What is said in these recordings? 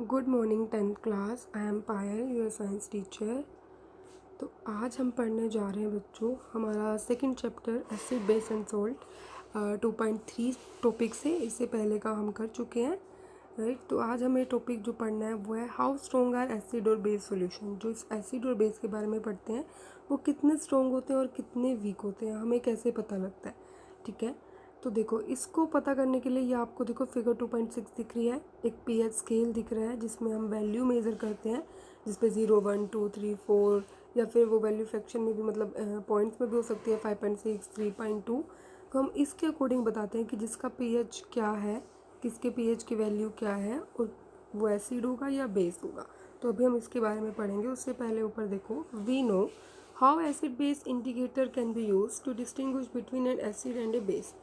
Good morning 10th class. I am Payal, your science teacher. तो आज हम पढ़ने जा रहे हैं बच्चों हमारा second chapter acid base and salt 2.3 topic से। इससे पहले का हम कर चुके हैं, राइट। तो आज हमें टॉपिक जो पढ़ना है वो है हाउ स्ट्रॉन्ग आर एसिड और बेस सॉल्यूशन। जो इस एसिड और बेस के बारे में पढ़ते हैं वो कितने स्ट्रॉन्ग होते हैं और कितने वीक होते हैं, हमें कैसे पता लगता है, ठीक है। तो देखो, इसको पता करने के लिए ये आपको देखो फिगर 2.6 दिख रही है, एक पीएच स्केल दिख रहा है जिसमें हम वैल्यू मेज़र करते हैं, जिसपे 0, 1, 2, 3, 4 या फिर वो वैल्यू फ्रैक्शन में भी मतलब पॉइंट्स में भी हो सकती है 5.6, 3.2। तो हम इसके अकॉर्डिंग बताते हैं कि जिसका पीएच क्या है, किसके पीएच की वैल्यू क्या है और वो एसिड होगा या बेस होगा। तो अभी हम इसके बारे में पढ़ेंगे। उससे पहले ऊपर देखो, we know how acid base indicator can be use to distinguish between an acid and a base.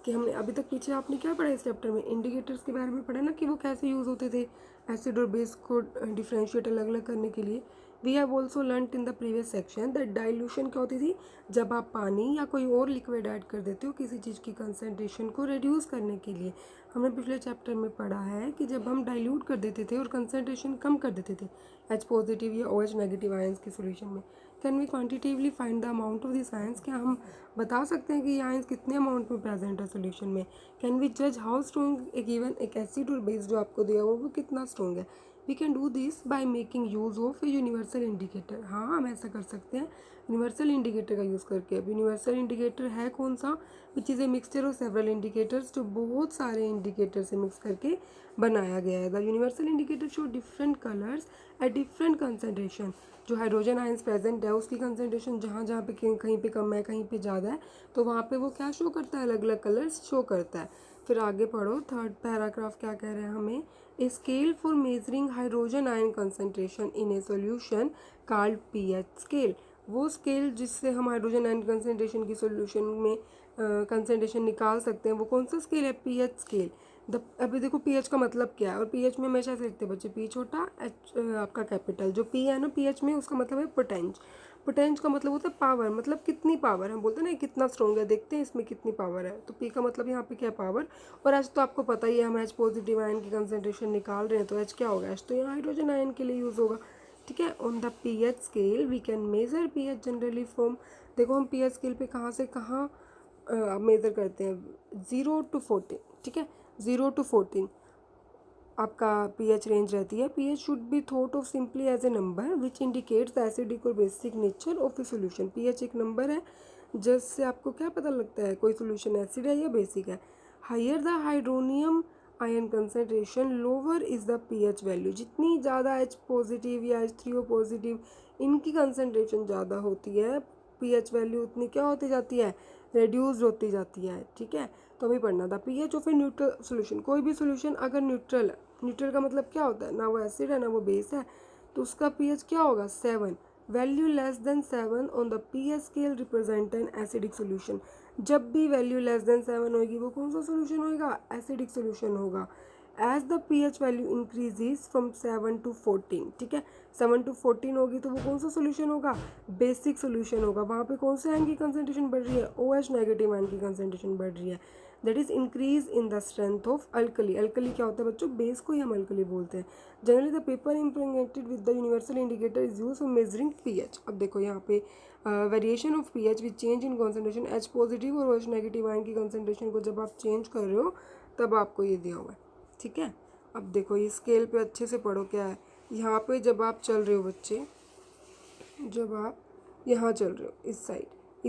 कि हमने अभी तक पीछे आपने क्या पढ़ा इस चैप्टर में, इंडिकेटर्स के बारे में पढ़ा ना, कि वो कैसे यूज़ होते थे एसिड और बेस को डिफ्रेंशिएट अलग अलग करने के लिए। We have also learn in the previous section that dilution क्या होती थी, जब आप पानी या कोई और लिक्विड ऐड कर देते हो किसी चीज़ की कंसनट्रेशन को रिड्यूस करने के लिए। हमने पिछले चैप्टर में पढ़ा है कि जब हम डाइल्यूट कर देते थे और कंसनट्रेशन कम कर देते थे एच पॉजिटिव या ओ एच नेगेटिव आयंस के सोल्यूशन में, can we quantitatively find the amount of this ions. क्या हम बता सकते हैं कि ये आयंस कितने अमाउंट में प्रेजेंट है सोल्यूशन में। कैन वी जज हाउ स्ट्रॉन्ग एक इवन एक एसिड और बेस जो आपको दिया हुआ वो कितना स्ट्रॉन्ग है। We can do this by making use of a universal indicator. हाँ, हम ऐसा कर सकते हैं यूनिवर्सल इंडिकेटर का यूज़ करके। अब यूनिवर्सल इंडिकेटर है कौन सा, which is a mixture of several indicators, जो बहुत सारे इंडिकेटर से मिक्स करके बनाया गया है। The universal indicator show different colours at different concentration. जो हाइड्रोजन आयंस प्रेजेंट है उसकी कंसनट्रेशन जहाँ जहाँ पे कहीं पे कम है कहीं पे ज़्यादा है, तो वहाँ पे वो क्या शो करता है, अलग अलग कलर्स शो करता है। फिर आगे पढ़ो, थर्ड पैराग्राफ क्या कह रहे हैं हमें, a scale for measuring hydrogen ion concentration in a solution called pH scale. वो स्केल जिससे हम हाइड्रोजन आयन कंसनट्रेशन की सोल्यूशन में कंसनट्रेशन निकाल सकते हैं, वो कौन सा स्केल है, पीएच स्केल। अभी देखो पीएच का मतलब क्या है, और पीएच में हमेशा से लिखते बच्चे, पी छोटा एच आपका कैपिटल। जो पी है ना पीएच में, उसका मतलब है पोटेंज। पोटेंज का मतलब होता है पावर, मतलब कितनी पावर, हम बोलते हैं ना कितना स्ट्रॉन्ग है, देखते हैं इसमें कितनी पावर है। तो पी का मतलब यहाँ पे क्या है, पावर। और एच तो आपको पता ही है, हम एच पॉजिटिव आयन की कंसनट्रेशन निकाल रहे हैं, तो एच क्या होगा, एच तो यहाँ हाइड्रोजन आयन के लिए यूज़ होगा, ठीक है। On the pH scale we can measure pH generally from, देखो हम पीएच स्केल पे कहाँ से कहाँ मेज़र करते हैं, 0 to 14, ठीक है। 0 to 14 आपका पीएच रेंज रहती है। PH should be thought of simply as a number which indicates the acidic और basic nature of a solution. PH एक नंबर है जिससे आपको क्या पता लगता है कोई सोल्यूशन एसिड है या बेसिक है। Higher the hydronium ion concentration lower is the pH value. जितनी ज़्यादा एच पॉजिटिव या H3O पॉजिटिव इनकी कंसनट्रेशन ज़्यादा होती है, पीएच वैल्यू उतनी क्या होती जाती है, रिड्यूस होती जाती है, ठीक है। तो अभी पढ़ना था, pH of a neutral solution. कोई भी सोल्यूशन अगर न्यूट्रल है, न्यूट्रल का मतलब क्या होता है, ना वो एसिड है ना वो बेस है, तो उसका पीएच क्या होगा, 7। Value less than 7 on the pH scale represent an acidic solution. जब भी वैल्यू लेस देन 7 होगी वो कौन सा सोल्यूशन होगा, एसिडिक सोल्यूशन होगा। As the pH value increases from 7 to 14, ठीक है। 7 to 14 होगी तो वो कौन सा सोल्यूशन होगा, बेसिक सोल्यूशन होगा। वहाँ पे कौन से आयन की कंसनट्रेशन बढ़ रही है, OH नेगेटिव आयन की कंसनट्रेशन बढ़ रही है। That is increase in the strength of alkali. Alkali क्या होता है बच्चों, बेस को ही हम अल्कली बोलते हैं। Generally the paper impregnated with the universal indicator is use for measuring pH. अब देखो यहाँ पे variation of pH with change in concentration, H positive और OH नेगेटिव आयन की कंसनट्रेशन को जब आप चेंज कर रहे हो तब आपको ये दिया हुआ है, ठीक है। अब देखो ये स्केल पे अच्छे से पढ़ो क्या है। यहाँ पे जब आप चल रहे हो बच्चे, जब आप यहाँ चल रहे हो इस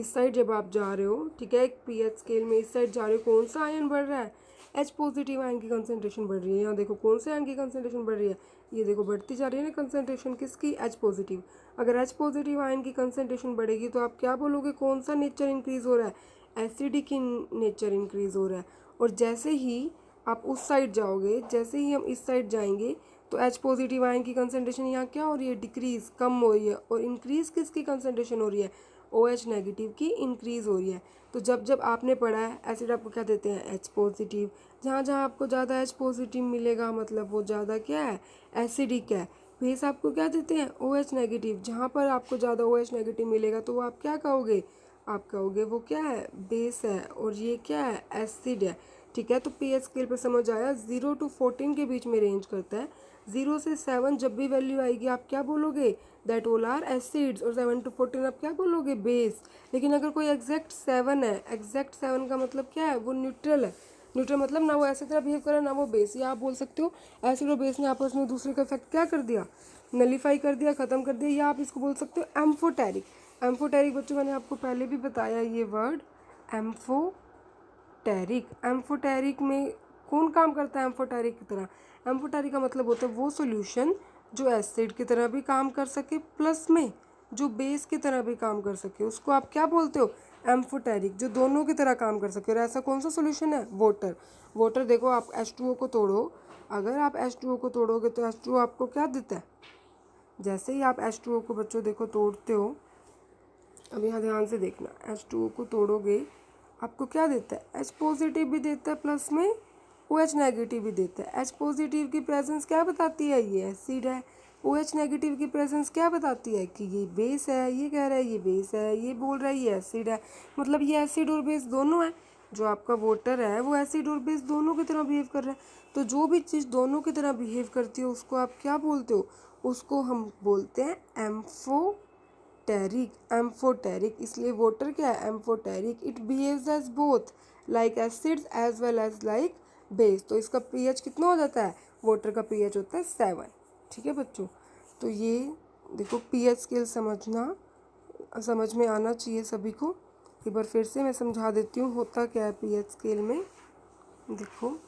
साइड जब आप जा रहे हो, ठीक है, एक पीएच स्केल में इस साइड जा रहे हो, कौन सा आयन बढ़ रहा है, एच पॉजिटिव आयन की कंसनट्रेशन बढ़ रही है। यहाँ देखो कौन से आयन की कंसनट्रेशन बढ़ रही है, ये देखो बढ़ती जा रही है ना कंसनट्रेशन किसकी, एच पॉजिटिव। अगर एच पॉजिटिव आयन की कंसनट्रेशन बढ़ेगी तो आप क्या बोलोगे, कौन सा नेचर इंक्रीज हो रहा है, एसिडिक नेचर इंक्रीज हो रहा है। और जैसे ही आप उस साइड जाओगे, जैसे ही हम इस साइड जाएंगे, तो एच पॉजिटिव आयन की कंसनट्रेशन यहाँ क्या हो रही है, डिक्रीज, कम हो रही है। और इंक्रीज किसकी कंसनट्रेशन हो रही है, OH नेगेटिव की इंक्रीज हो रही है। तो जब जब आपने पढ़ा है एसिड आपको क्या देते हैं, एच पॉजिटिव। जहाँ जहाँ आपको ज़्यादा एच पॉजिटिव मिलेगा मतलब वो ज़्यादा क्या है, एसिडिक है। बेस आपको क्या देते हैं, OH नेगेटिव। जहाँ पर आपको ज़्यादा OH नेगेटिव मिलेगा तो वो आप क्या कहोगे, आप कहोगे वो क्या है, बेस है, और ये क्या है, एसिड है, ठीक है। तो pH स्केल पे समझ आया, 0 to 14 के बीच में रेंज करता है। 0 से 7 जब भी वैल्यू आएगी आप क्या बोलोगे, दैट ऑल आर एसिड्स, और 7 to 14 आप क्या बोलोगे, बेस। लेकिन अगर कोई एग्जैक्ट 7 है, एग्जैक्ट 7 का मतलब क्या है, वो न्यूट्रल है। न्यूट्रल मतलब ना वो ऐसी तरह बिहेव करे ना वो बेस। या आप बोल सकते हो एसिड और बेस ने आपस में दूसरे का इफेक्ट क्या कर दिया, नलीफाई कर दिया, ख़त्म कर दिया। या आप इसको बोल सकते हो एम्फोटेरिक। एम्फोटेरिक बच्चों मैंने आपको पहले भी बताया ये वर्ड, एम्फोटेरिक। एम्फोटेरिक में कौन काम करता है एम्फोटेरिक की तरह, एम्फोटेरिक का मतलब होता है वो सॉल्यूशन जो एसिड की तरह भी काम कर सके प्लस में जो बेस की तरह भी काम कर सके, उसको आप क्या बोलते हो, एम्फोटेरिक, जो दोनों की तरह काम कर सके। और ऐसा कौन सा सॉल्यूशन है, वाटर। वाटर देखो आप H2O को तोड़ो, अगर आप H2O को तोड़ोगे तो H2O आपको क्या देता है, जैसे ही आप H2O को बच्चों देखो तोड़ते हो, अब यहाँ ध्यान से देखना, H2O को तोड़ोगे आपको क्या देता है, H पॉजिटिव भी देता है प्लस में OH नेगेटिव भी देता है। H पॉजिटिव की प्रेजेंस क्या बताती है, ये एसिड है। OH नेगेटिव की प्रेजेंस क्या बताती है कि ये बेस है, ये कह रहा है ये बेस है, ये बोल रहा है ये एसिड है। मतलब ये एसिड और बेस दोनों है। जो आपका वाटर है वो एसिड और बेस दोनों की तरह बिहेव कर रहा है। तो जो भी चीज़ दोनों की तरह बिहेव करती है उसको आप क्या बोलते हो, उसको हम बोलते हैं एम्फोटेरिक। एम्फोटेरिक, इसलिए वाटर क्या है, amphoteric. It behaves as both like acids as well as like base. तो इसका pH कितना हो जाता है, वाटर का pH होता है 7। ठीक है बच्चों, तो ये देखो pH स्केल समझ में आना चाहिए सभी को। एक बार फिर से मैं समझा देती हूँ होता क्या है pH स्केल में। देखो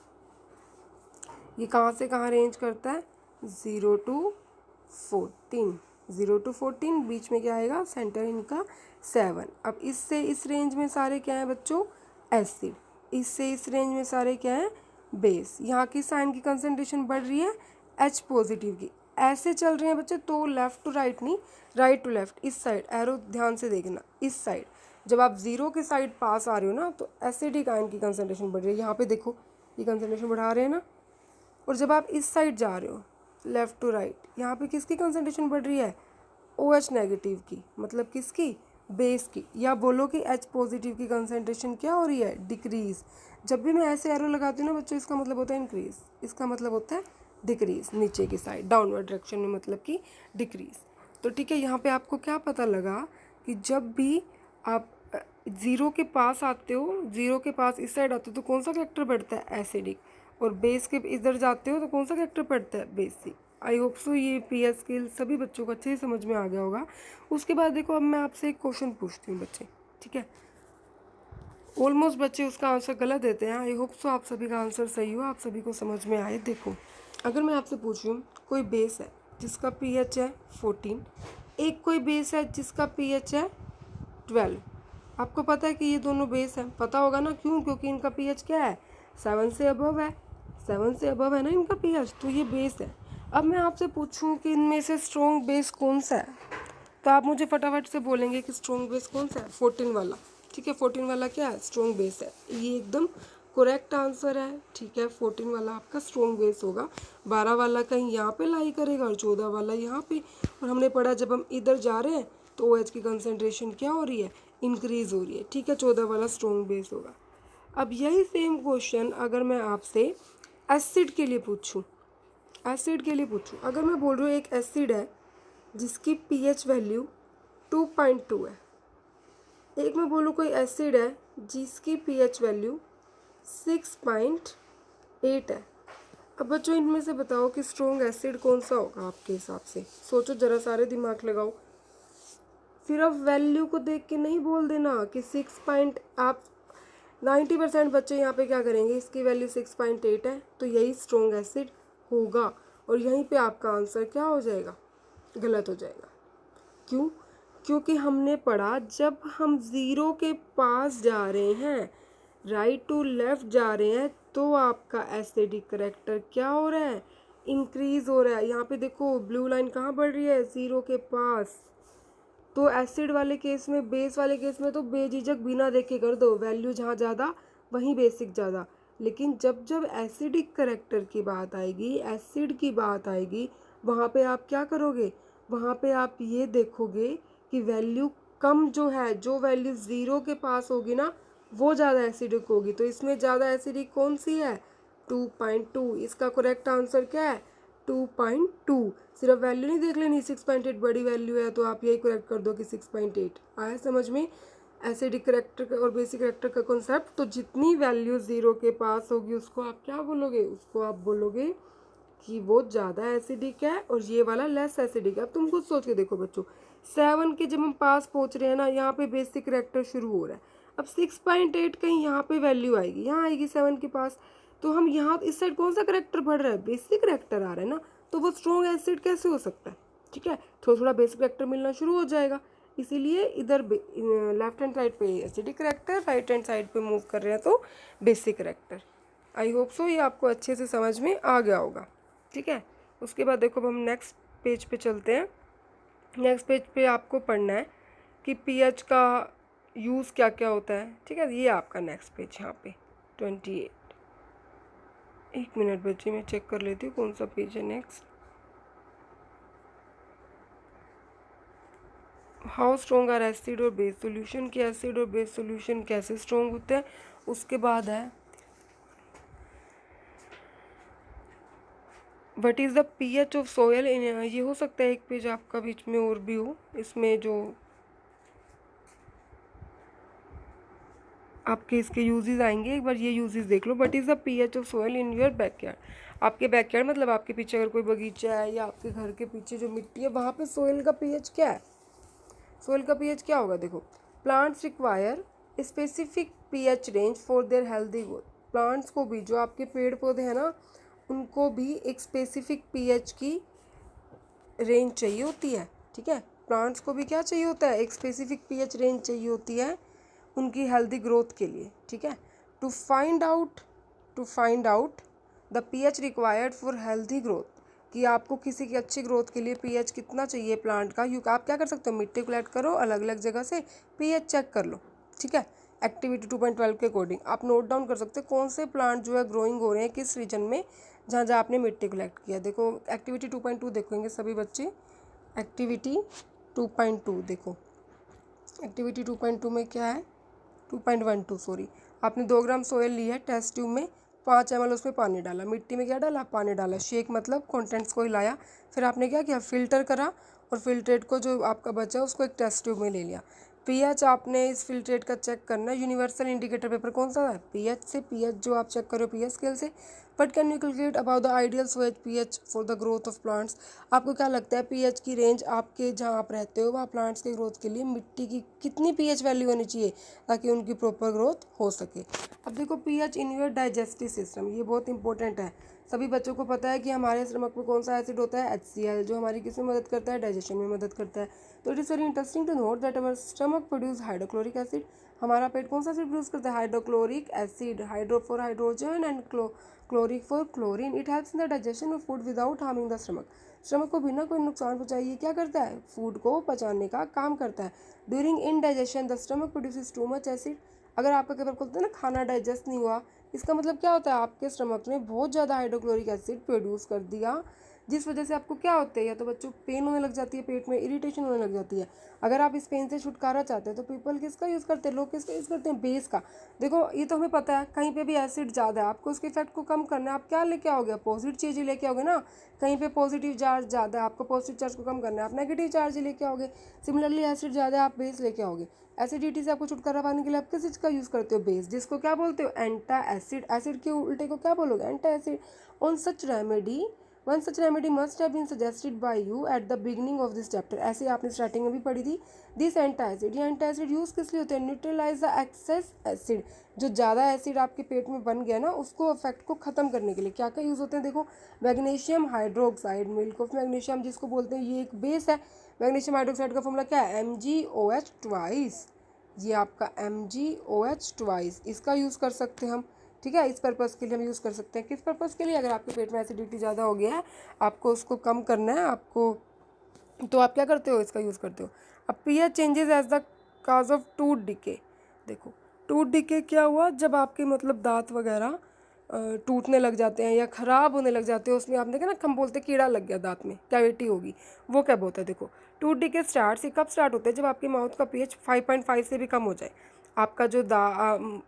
ये कहाँ से कहाँ रेंज करता है, 0 to 14, 0 to 14 बीच में क्या आएगा, सेंटर इनका 7। अब इससे इस रेंज में सारे क्या हैं बच्चों, एसिड। इससे इस रेंज में सारे क्या हैं, बेस। यहाँ की साइन की कंसंट्रेशन बढ़ रही है H पॉजिटिव की, ऐसे चल रहे हैं बच्चे, तो लेफ़्ट टू राइट नहीं, राइट टू लेफ़्ट। इस साइड एरो ध्यान से देखना, इस साइड जब आप 0 के साइड पास आ रहे हो ना तो एसिडिक आयन की कंसंट्रेशन बढ़ रही है। यहाँ पे देखो ये कंसंट्रेशन बढ़ा रहे हैं ना। और जब आप इस साइड जा रहे हो लेफ़्ट टू राइट, यहाँ पे किसकी कंसंट्रेशन बढ़ रही है, OH नेगेटिव की, मतलब किसकी, बेस की। या बोलो कि H पॉजिटिव की कंसंट्रेशन क्या हो रही है, डिक्रीज। जब भी मैं ऐसे एरो लगाती हूँ ना बच्चों, इसका मतलब होता है इंक्रीज, इसका मतलब होता है डिक्रीज, नीचे की साइड डाउनवर्ड डायरेक्शन में, मतलब कि डिक्रीज। तो ठीक है, यहाँ पे आपको क्या पता लगा कि जब भी आप 0 के पास आते हो, 0 के पास इस साइड आते हो तो कौन सा कैरेक्टर बढ़ता है, एसिडिक। और बेस के इधर जाते हो तो कौन सा कैरेक्टर पड़ता है, बेसिक। आई होप सो ये pH स्केल सभी बच्चों को अच्छे से समझ में आ गया होगा। उसके बाद देखो अब मैं आपसे एक क्वेश्चन पूछती हूँ बच्चे, ठीक है। ऑलमोस्ट बच्चे उसका आंसर गलत देते हैं, आई होप सो आप सभी का आंसर सही हो, आप सभी को समझ में आए। देखो अगर मैं आपसे पूछूँ, कोई बेस है जिसका pH है 14, एक कोई बेस है जिसका pH है 12। आपको पता है कि ये दोनों बेस हैं, पता होगा ना, क्यों, क्योंकि इनका pH क्या है, 7 से अबव है, 7 से अबव है ना इनका pH, तो ये बेस है। अब मैं आपसे पूछूं कि इनमें से स्ट्रॉन्ग बेस कौन सा है, तो आप मुझे फटाफट से बोलेंगे कि स्ट्रॉन्ग बेस कौन सा है, 14 वाला। ठीक है, 14 वाला क्या है, स्ट्रॉन्ग बेस है। ये एकदम करेक्ट आंसर है। ठीक है, 14 वाला आपका स्ट्रॉन्ग बेस होगा। 12 वाला कहीं यहाँ पे लाई करेगा और 14 वाला यहाँ पे। और हमने पढ़ा जब हम इधर जा रहे हैं तो OH की कंसनट्रेशन क्या हो रही है, इंक्रीज हो रही है। ठीक है, 14 वाला स्ट्रॉन्ग बेस होगा। अब यही सेम क्वेश्चन अगर मैं आपसे एसिड के लिए पूछूं, एसिड के लिए पूछूं, अगर मैं बोल रही हूँ एक एसिड है जिसकी pH वैल्यू 2.2 है, एक मैं बोलूँ कोई एसिड है जिसकी pH वैल्यू 6.8 है। अब बच्चों इनमें से बताओ कि स्ट्रॉन्ग एसिड कौन सा होगा आपके हिसाब से, सोचो जरा, सारे दिमाग लगाओ। फिर अब वैल्यू को देख के नहीं बोल देना कि 6. आप 90% बच्चे यहाँ पे क्या करेंगे, इसकी वैल्यू 6.8 है तो यही स्ट्रॉन्ग एसिड होगा, और यहीं पे आपका आंसर क्या हो जाएगा, गलत हो जाएगा। क्यों, क्योंकि हमने पढ़ा जब हम 0 के पास जा रहे हैं, राइट टू लेफ़्ट जा रहे हैं, तो आपका एसिडिक करेक्टर क्या हो रहा है, इंक्रीज हो रहा है। यहाँ पे देखो ब्लू लाइन कहाँ बढ़ रही है, 0 के पास। तो एसिड वाले केस में, बेस वाले केस में तो बेझिझक बिना देखे कर दो, वैल्यू जहाँ ज़्यादा वहीं बेसिक ज़्यादा। लेकिन जब जब एसिडिक करेक्टर की बात आएगी, एसिड की बात आएगी, वहाँ पे आप क्या करोगे, वहाँ पे आप ये देखोगे कि वैल्यू कम जो है, जो वैल्यू 0 के पास होगी ना वो ज़्यादा एसिडिक होगी। तो इसमें ज़्यादा एसिडिक कौन सी है? 2.2। इसका करेक्ट आंसर क्या है? 2.2। सिर्फ वैल्यू नहीं देख लेनी, 6.8 बड़ी वैल्यू है तो आप यही करेक्ट कर दो कि 6.8। आया समझ में एसिडिक करेक्टर और बेसिक करेक्टर का कॉन्सेप्ट? तो जितनी वैल्यू 0 के पास होगी उसको आप क्या बोलोगे? उसको आप बोलोगे कि वो ज़्यादा एसिडिक है और ये वाला लेस एसिडिक है। अब तुम खुद सोच के देखो बच्चों, 7 के जब हम पास पहुंच रहे हैं ना, यहाँ पे बेसिक करेक्टर शुरू हो रहा है। अब 6.8 कहीं यहाँ पे वैल्यू आएगी, यहाँ आएगी 7 के पास, तो हम यहाँ इस साइड कौन सा करेक्टर बढ़ रहा है? बेसिक करेक्टर आ रहा है ना, तो वो स्ट्रॉन्ग एसिड कैसे हो सकता है? ठीक है, थोड़ा थोड़ा बेसिक करेक्टर मिलना शुरू हो जाएगा। इसीलिए इधर लेफ्ट हैंड साइड पे acidic character, right hand side पे मूव कर रहे हैं तो basic character. I hope so ये आपको अच्छे से समझ में आ गया होगा। ठीक है, उसके बाद देखो अब हम नेक्स्ट पेज पे चलते हैं। नेक्स्ट पेज पे आपको पढ़ना है कि पीएच का यूज़ क्या क्या होता है। ठीक है, ये आपका नेक्स्ट पेज यहाँ पे 28। एक मिनट बच्चे, मैं चेक कर लेती हूँ कौन सा पेज है next. How strong are acid और बेस सोल्यूशन, कि एसिड और बेस सोल्यूशन कैसे स्ट्रॉन्ग होते हैं। उसके बाद है what is the pH of soil in, ये हो सकता है एक पेज आपका बीच में और भी हो, इसमें जो आपके इसके यूजेस आएंगे, एक बार ये यूजेस देख लो। What is the pH of soil in your backyard. आपके बैकयार्ड मतलब आपके पीछे अगर कोई बगीचा है या आपके घर के पीछे जो मिट्टी है वहाँ पे सोयल का पीएच क्या है? सोयल का पीएच क्या होगा? देखो, plants require specific pH range for their healthy growth. Plants को भी, जो आपके पेड़ पौधे हैं ना, उनको भी एक स्पेसिफिक पीएच की रेंज चाहिए होती है। ठीक है, प्लांट्स को भी क्या चाहिए होता है? एक स्पेसिफिक पीएच रेंज चाहिए होती है उनकी हेल्दी ग्रोथ के लिए। ठीक है, to find out the pH required for healthy growth, कि आपको किसी की अच्छी ग्रोथ के लिए पीएच कितना चाहिए प्लांट का। आप क्या कर सकते हो? मिट्टी कलेक्ट करो अलग अलग जगह से, पीएच चेक कर लो। ठीक है, एक्टिविटी 2.12 के अकॉर्डिंग आप नोट डाउन कर सकते हो कौन से प्लांट जो है ग्रोइंग हो रहे हैं किस रीजन में, जहाँ जहाँ आपने मिट्टी कलेक्ट किया। देखो एक्टिविटी 2.2 देखेंगे सभी बच्चे। एक्टिविटी 2.2 देखो, एक्टिविटी 2.2 में क्या है? 2.12 सॉरी, आपने 2 ग्राम सोयल ली है, टेस्ट ट्यूब में 5 ml उसमें पानी डाला, मिट्टी में क्या डाला? पानी डाला, शेक मतलब कॉन्टेंट्स को हिलाया, फिर आपने क्या किया? फिल्टर करा, और फिल्ट्रेट को जो आपका बचा उसको एक टेस्ट ट्यूब में ले लिया। पीएच आपने इस फिल्ट्रेट का चेक करना है। यूनिवर्सल इंडिकेटर पेपर कौन सा है? पीएच से। पीएच जो आप चेक करो पीएच स्केल से। But can you calculate about the ideal सोएज pH for the growth of plants. आपको क्या लगता है पीएच की रेंज आपके जहाँ आप रहते हो वहाँ प्लांट्स के ग्रोथ के लिए मिट्टी की कितनी पीएच वैल्यू होनी चाहिए ताकि उनकी प्रॉपर ग्रोथ हो सके? अब देखो pH in your digestive system, ये बहुत इंपॉर्टेंट है। सभी बच्चों को पता है कि हमारे स्टमक में कौन सा एसिड होता है? HCl, जो हमारी किस में मदद करता है? डाइजेशन में मदद करता है। तो it is very interesting to note that our stomach produce hydrochloric acid. हमारा पेट कौन सा एसिड प्रोड्यूस करता है? Hydrochloric acid. Hydro for hydrogen and chloric for chlorine. It helps in the digestion of food without harming the stomach. Stomach को बिना कोई नुकसान पहुंचाए क्या करता है? फूड को पचाने का काम करता है। During indigestion the stomach produces too much acid. अगर आपका कई बार बोलते हैं ना खाना डाइजेस्ट नहीं हुआ, इसका मतलब क्या होता है? आपके स्टमक ने बहुत ज़्यादा हाइड्रोक्लोरिक एसिड प्रोड्यूस कर दिया, जिस वजह से आपको क्या होता है? या तो बच्चों पेन होने लग जाती है, पेट में इरिटेशन होने लग जाती है। अगर आप इस पेन से छुटकारा चाहते हैं तो पीपल किसका यूज़ करते हैं? लोग किसका यूज़ करते हैं? बेस का। देखो ये तो हमें पता है कहीं पे भी एसिड ज़्यादा है, आपको उसके इफेक्ट को कम करना है, आप क्या लेके आओगे? पॉजिटिव चीज़ ही लेके आओगे ना। कहीं पे पॉजिटिव चार्ज ज़्यादा है, आपको पॉजिटिव चार्ज को कम करना है, आप नेगेटिव चार्ज ही लेके आओगे। सिमिलरली एसिड ज़्यादा है, आप बेस लेके आओगे। एसिडिटी से आपको छुटकारा पाने के लिए आप किस चीज़ का यूज़ करते हो? बेस, जिसको क्या बोलते हो? एंटा एसिड। एसिड के उल्टे को क्या बोलोगे? Antacid. On such remedy one such remedy must have been suggested by you at the beginning of this chapter. ऐसे आपने स्टार्टिंग में भी पढ़ी थी। दिस एंटा एसिड, ये एंटा एसिड यूज़ किस लिए होते हैं? Neutralise the excess acid. जो ज़्यादा एसिड आपके पेट में बन गया ना, उसको इफेक्ट को ख़त्म करने के लिए क्या क्या यूज़ होते हैं? देखो, magnesium hydroxide, milk of magnesium जिसको बोलते हैं, ये एक बेस है। मैग्नीशियम हाइड्रोक्साइड का फॉर्मूला क्या है? MgOH twice. ये आपका MgOH ट्वाइस, इसका यूज़ कर सकते हैं हम। ठीक है, इस पर्पज़ के लिए हम यूज़ कर सकते हैं। किस पर्पज़ के लिए? अगर आपके पेट में एसिडिटी ज़्यादा हो गया है, आपको उसको कम करना है आपको, तो आप क्या करते हो? इसका यूज़ करते हो। अब pH changes as the cause of tooth decay. देखो टूथ डिके क्या हुआ? जब आपके मतलब दांत वगैरह टूटने लग जाते हैं या ख़राब होने लग जाते हैं, उसमें आपने देखा ना, हम बोलते कीड़ा लग गया दांत में, कैविटी होगी, वो क्या बोलता है? देखो टूथ डिके स्टार्ट से कब स्टार्ट होता है? जब आपके माउथ का पीएच 5.5 से भी कम हो जाए। आपका जो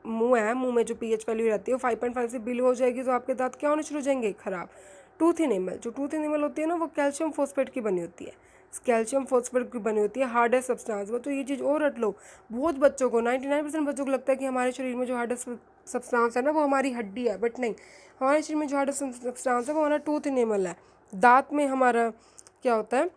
मुंह है, मुंह में जो pH वैल्यू रहती है वो 5.5 से बिलो हो जाएगी तो आपके दांत क्या होने शुरू हो जाएंगे, खराब। टूथ इनेमल, जो टूथ इनेमल होती है ना वो कैल्शियम फॉस्फेट की बनी होती है, कैल्शियम फॉस्फेट की बनी होती है, हार्डेस्ट सब्सटेंस। वो तो ये चीज़ और रट लो, बहुत बच्चों को 99% बच्चों को लगता है कि हमारे शरीर में जो हार्डेस्ट सब्सटेंस है ना वो हमारी हड्डी है, बट नहीं, हमारे शरीर में जो हार्डेस्ट सब्सटेंस है वो हमारा टूथ इनेमल है। दांत में हमारा क्या होता है,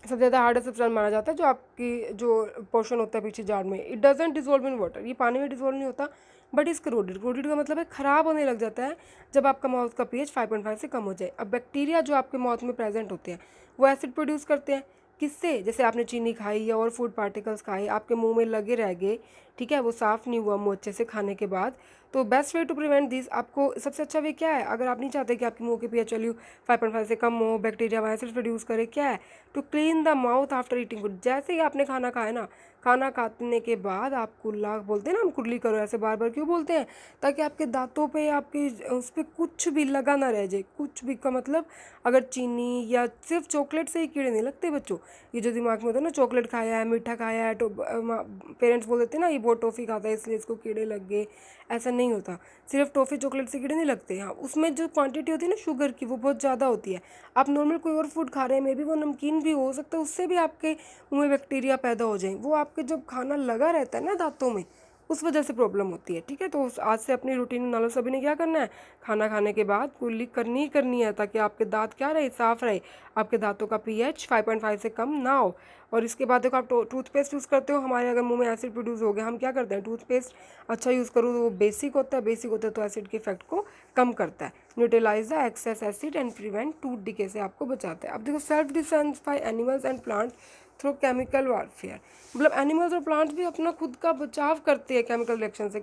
सबसे ज़्यादा हार्डेस्ट सब्सटेंस माना जाता है जो आपकी जो पोर्शन होता है पीछे जाड़ में। It doesn't dissolve in water, ये पानी में डिजोल्व नहीं होता, बट इस करोडेड, करोडेड का मतलब है ख़राब होने लग जाता है जब आपका माउथ का pH 5.5 से कम हो जाए। अब बैक्टीरिया जो आपके माउथ में प्रेजेंट होते हैं वो एसिड प्रोड्यूस करते हैं, किससे, जैसे आपने चीनी खाई या और फूड पार्टिकल्स खाए, आपके मुंह में लगे रह गए, ठीक है, वो साफ़ नहीं हुआ मुंह अच्छे से खाने के बाद। तो best way to prevent this, आपको सबसे अच्छा वे क्या है, अगर आप नहीं चाहते कि आपके मुंह की pH वैल्यू 5.5 से कम हो, बैक्टीरिया एसिड प्रोड्यूस करे, क्या है, to clean the mouth after eating food. जैसे ही आपने खाना खाया ना, खाना खाने के बाद आप कुल्ला बोलते हैं ना, हम कुर्ली करो, ऐसे बार बार क्यों बोलते हैं, ताकि आपके दांतों पे, आपके उस पर कुछ भी लगा ना रह जाए, कुछ भी का मतलब, अगर चीनी या सिर्फ चॉकलेट से ही कीड़े नहीं लगते बच्चों, ये जो दिमाग में होता है ना, चॉकलेट खाया है, मीठा खाया है, तो पेरेंट्स बोल देते हैं ना ये बहुत टॉफ़ी खाता है इसलिए इसको कीड़े लग गए, ऐसा नहीं होता। सिर्फ टॉफ़ी चॉकलेट से कीड़े नहीं लगते, हाँ उसमें जो क्वांटिटी होती है ना शुगर की वो बहुत ज़्यादा होती है। आप नॉर्मल कोई और फूड खा रहे हैं, मे बी वो नमकीन भी हो सकता है, उससे भी आपके मुंह में बैक्टीरिया पैदा हो जाए, वो आपके जब खाना लगा रहता है ना दांतों में, उस वजह से प्रॉब्लम होती है, ठीक है। तो आज से अपनी रूटीन बना लो, सभी ने क्या करना है, खाना खाने के बाद कुल्ली करनी ही करनी है, ताकि आपके दांत क्या रहे, साफ़ रहे, आपके दांतों का pH 5.5 से कम ना हो। और इसके बाद देखो आप टूथपेस्ट यूज़ करते हो, हमारे अगर मुंह में एसिड प्रोड्यूस हो गया, हम क्या करते हैं, टूथपेस्ट अच्छा यूज़ करो तो वो बेसिक होता है, बेसिक होता है तो एसिड के इफेक्ट को कम करता है, neutralise the excess acid and prevent tooth decay से आपको बचाता है। अब देखो self defence by animals and plants through chemical warfare, मतलब एनिमल्स और प्लांट्स भी अपना खुद का बचाव करते हैं केमिकल रिएक्शन से।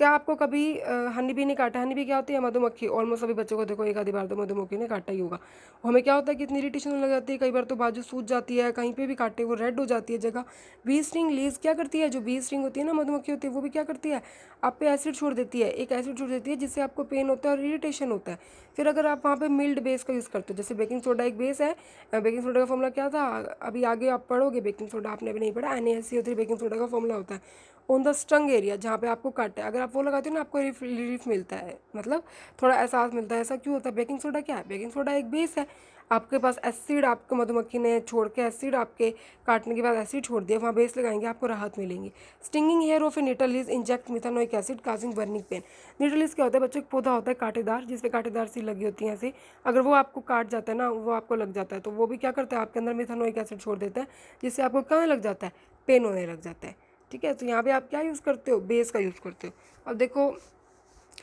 क्या आपको कभी हनी बी ने काटा, हनी बी क्या होती है, मधुमक्खी, ऑलमोस्ट सभी बच्चों को देखो एक आधी बार तो मधुमक्खी ने काटा ही होगा। हमें क्या होता है कि इतनी इरिटेशन लग जाती है, कई बार तो बाजू सूज जाती है, कहीं पे भी काटे वो रेड हो जाती है जगह। बी स्टिंग लीज क्या करती है, जो बी स्टिंग होती है ना मधुमक्खी होती है, वो भी क्या करती है, आप पे एसिड छोड़ देती है, एक एसिड छोड़ देती है जिससे आपको पेन होता है और इरिटेशन होता है। फिर अगर आप वहाँ पे मिल्ड बेस का यूज़ करते हो, जैसे बेकिंग सोडा एक बेस है, बेकिंग सोडा का फॉर्मूला क्या था, अभी आगे आप पढ़ोगे, बेकिंग सोडा आपने अभी नहीं पढ़ा, NaCO3 बेकिंग सोडा का फॉर्मूला होता है ऑन द स्टंग एरिया, जहाँ पे आपको कट है, अगर आप वो लगाते हो ना आपको रिलीफ मिलता है, मतलब थोड़ा एहसास मिलता है। ऐसा क्यों होता है, बेकिंग सोडा क्या है, बेकिंग सोडा एक बेस है, आपके पास एसिड, आपको मधुमक्खी ने छोड़ के एसिड, आपके काटने के बाद एसिड छोड़ दिया, वहाँ बेस लगाएंगे आपको राहत मिलेंगी। Stinging hair of a needle is inject methanoic acid causing burning pain. Needle is क्या होता है बच्चों, एक पौधा होता है कांटेदार, जिसपे कांटेदार सी लगी होती है ऐसे, अगर वो आपको काट जाता है ना, वो आपको लग जाता है, तो वो भी क्या करता है आपके अंदर मिथानोइक एसिड छोड़ देता है, जिससे आपको कहाँ लग जाता है, पेन होने लग जाता है, ठीक है। तो यहाँ पे आप क्या यूज़ करते हो, बेस का यूज़ करते हो। अब देखो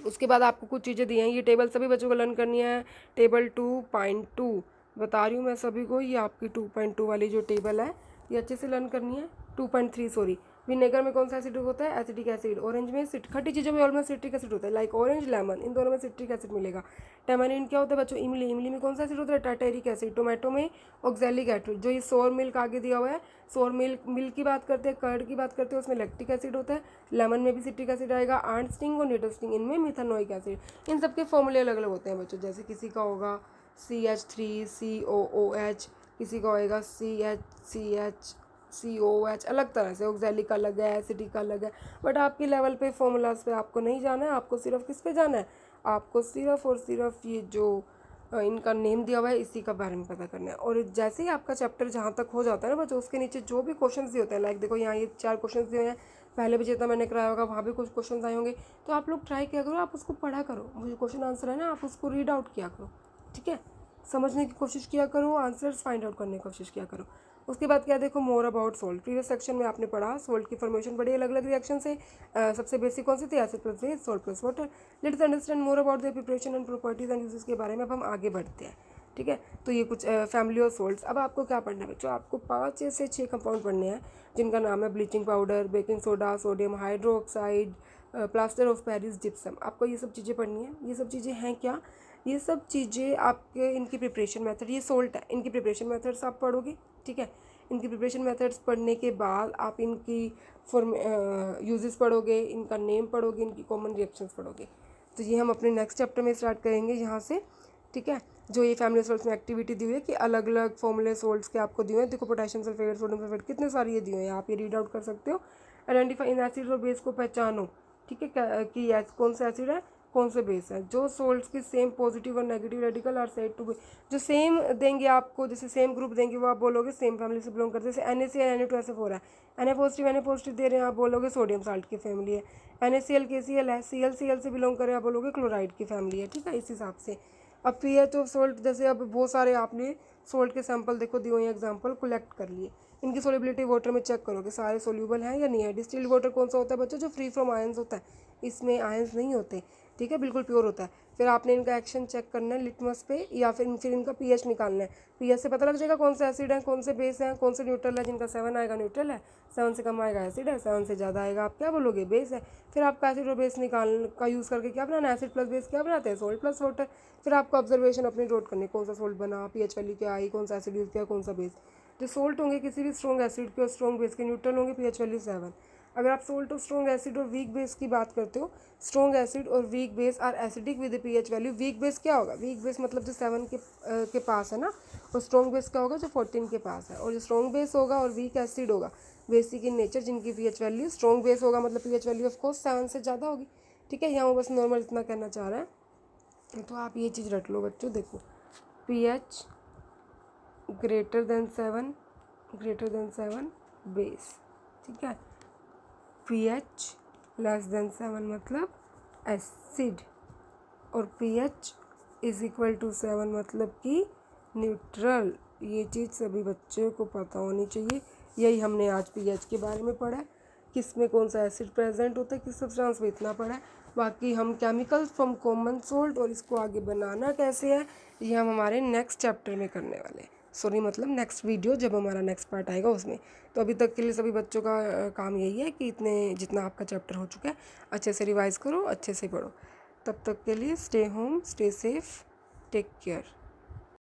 उसके बाद आपको कुछ चीज़ें दी हैं, ये टेबल सभी बच्चों को लर्न करनी है, टेबल 2.2 बता रही हूँ मैं सभी को, ये आपकी 2.2 वाली जो टेबल है ये अच्छे से लर्न करनी है। 2.3 सॉरी, विनेगर में कौन सा एसिड होता है, एसिटिक एसिड। ऑरेंज में खट्टी चीज़ों में ऑलमोस्ट सिट्रिक एसिड होता है, लाइक ऑरेंज, लेमन, इन दोनों में सिट्रिक एसिड मिलेगा। टैमारिन क्या होता है बच्चों, इमली, इमली में कौन सा एसिड होता है, टार्टेरिक एसिड। टोमेटो में ऑक्जेलिक एसिड। जो ये सोर मिल्क आगे दिया हुआ है, सोर मिल्क की बात करते हैं, कर्ड की बात करते हैं, उसमें लैक्टिक एसिड होता है। लेमन में भी सिट्रिक एसिड आएगा। आंट स्टिंग और नीडल स्टिंग, इनमें मिथानोइक एसिड। इन सबके फॉर्मूले अलग अलग होते हैं बच्चों, जैसे किसी का होगा CH3COOH, किसी का होएगा CHCH अलग तरह से, ऑक्जेलिक अलग है, एसिडिक अलग है। बट आपकी लेवल पे फॉर्मूलाज पे आपको नहीं जाना है, आपको सिर्फ किस पे जाना है, आपको सिर्फ और सिर्फ ये जो इनका नेम दिया हुआ है इसी का बारे में पता करना है। और जैसे ही आपका चैप्टर जहाँ तक हो जाता है ना बच्चों, उसके नीचे जो भी क्वेश्चन दिए होते हैं, लाइक देखो यहाँ ये 4 क्वेश्चन दिए हैं, पहले भी जितना मैंने कराया होगा वहाँ भी कुछ क्वेश्चन आए होंगे, तो आप लोग ट्राई किया करो, आप उसको पढ़ा करो, मुझे क्वेश्चन आंसर है ना आप उसको रीड आउट किया करो, ठीक है, समझने की कोशिश किया करो, आंसर्स फाइंड आउट करने की कोशिश किया करो। उसके बाद क्या देखो, more about salt. Previous section में आपने पढ़ा सोल्ट की फॉर्मेशन बड़ी अलग अलग रिएक्शन से, सबसे बेसिक कौन सी थी, acid plus base, salt plus water. Let's understand more about the preparation and properties and uses के बारे में अब हम आगे बढ़ते हैं, ठीक है। तो ये कुछ फैमिली ऑफ सोल्ट्स। अब आपको क्या पढ़ना है बच्चों, आपको 5 से 6 कंपाउंड पढ़ने हैं, जिनका नाम है bleaching powder, baking soda, sodium hydroxide, plaster of Paris, gypsum. आपको ये सब चीज़ें पढ़नी है। ये सब चीज़ें हैं क्या, ये सब चीज़ें आपके, इनकी प्रिपरेशन मेथड, ये सोल्ट है, इनकी प्रिपरेशन मेथड्स आप पढ़ोगे, ठीक है। इनकी प्रिपरेशन मेथड्स पढ़ने के बाद आप इनकी यूजेस पढ़ोगे, इनका नेम पढ़ोगे, इनकी कॉमन रिएक्शंस पढ़ोगे। तो ये हम अपने नेक्स्ट चैप्टर में स्टार्ट करेंगे यहाँ से, ठीक है। जो ये फैमिली सोल्ट्स में एक्टिविटी दी हुई है कि अलग अलग फॉर्मूले सोल्ट्स के आपको दिए हैं, देखो पोटेशियम सल्फेट, सोडियम सल्फेट, कितने सारे ये दिए हैं, आप ये रीड आउट कर सकते हो। आइडेंटिफाई इन एसिड और बेस को पहचानो, ठीक है, कि कौन सा एसिड है कौन से बेस है। जो सोल्ट्स की सेम पॉजिटिव और negative radical are said to be, जो सेम देंगे आपको, जैसे सेम ग्रुप देंगे वो आप बोलोगे सेम फैमिली से बिलोंग करते हैं। जैसे NaCl Na2SO4 है, Na पॉजिटिव दे रहे हैं आप बोलोगे सोडियम साल्ट की फैमिली है। NaCl KCl है, Cl से बिलोंग कर रहे हैं आप बोलोगे क्लोराइड की फैमिली है, ठीक है, इस हिसाब से। अब pH ऑफ सोल्ट, जैसे अब बहुत सारे आपने सोल्ट के सैंपल देखो दिए हुए एग्जाम्पल कलेक्ट कर लिए, इनकी सोलिबिलिटी वाटर में चेक करोगे सारे सोल्यूबल हैं या नहीं है। डिस्टिल्ड वाटर कौन सा होता है बच्चों, जो फ्री फ्रॉम आयंस होता है, इसमें आयंस नहीं होते, ठीक है, बिल्कुल प्योर होता है। फिर आपने इनका एक्शन चेक करना है लिटमस पे, या फिर इनका pH निकालना है। pH से पता लग जाएगा कौन से एसिड है कौन से बेस है कौन से न्यूट्रल है। जिनका 7 आएगा न्यूट्रल है, 7 से कम आएगा एसिड है, 7 से ज़्यादा आएगा आप क्या बोलोगे बेस है। फिर आपका एसिड और बेस निकाल का यूज़ करके क्या बनाना, एसिड प्लस बेस क्या बनाते हैं, सोल्ट प्लस वाटर। फिर आपको ऑब्जर्वेशन अपनी नोट करनी, कौन सा सोल्ट बना, pH वैल्यू क्या आई, कौन सा एसिड यूज़ किया, कौन सा बेस। जो सोल्ट होंगे किसी भी स्ट्रॉन्ग एसिड के और स्ट्रॉन्ग बेस के न्यूट्रल होंगे, pH वैल्यू 7। अगर आप सोल्ट और स्ट्रॉन्ग एसिड और वीक बेस की बात करते हो, स्ट्रॉन्ग एसिड और weak base are acidic with pH value. Weak base क्या होगा, वीक बेस मतलब जो 7 के पास है ना, और स्ट्रॉन्ग बेस क्या होगा जो 14 के पास है। और जो स्ट्रॉन्ग बेस होगा और वीक एसिड होगा बेसिक इन नेचर, जिनकी pH वैल्यू, स्ट्रॉन्ग बेस होगा मतलब pH वैल्यू ऑफ कोर्स 7 से ज़्यादा होगी, ठीक है। यहाँ वो बस नॉर्मल इतना कहना चाह रहा है, तो आप ये चीज़ रट लो बच्चों। देखो pH ग्रेटर देन 7 बेस, ठीक है। pH लेस देन 7 मतलब एसिड, और pH इज इक्वल टू 7 मतलब कि न्यूट्रल। ये चीज़ सभी बच्चों को पता होनी चाहिए। यही हमने आज pH के बारे में पढ़ा है, किस में कौन सा एसिड प्रेजेंट होता है, किस सब्सटेंस में इतना पढ़ा है। बाकी हम केमिकल्स फ्रॉम कॉमन सोल्ट और इसको आगे बनाना कैसे है ये हम हमारे नेक्स्ट चैप्टर में करने वाले हैं। सॉरी मतलब नेक्स्ट वीडियो जब हमारा नेक्स्ट पार्ट आएगा उसमें। तो अभी तक के लिए सभी बच्चों का काम यही है कि इतने जितना आपका चैप्टर हो चुका है अच्छे से रिवाइज़ करो, अच्छे से पढ़ो। तब तक के लिए stay home, stay safe, take care.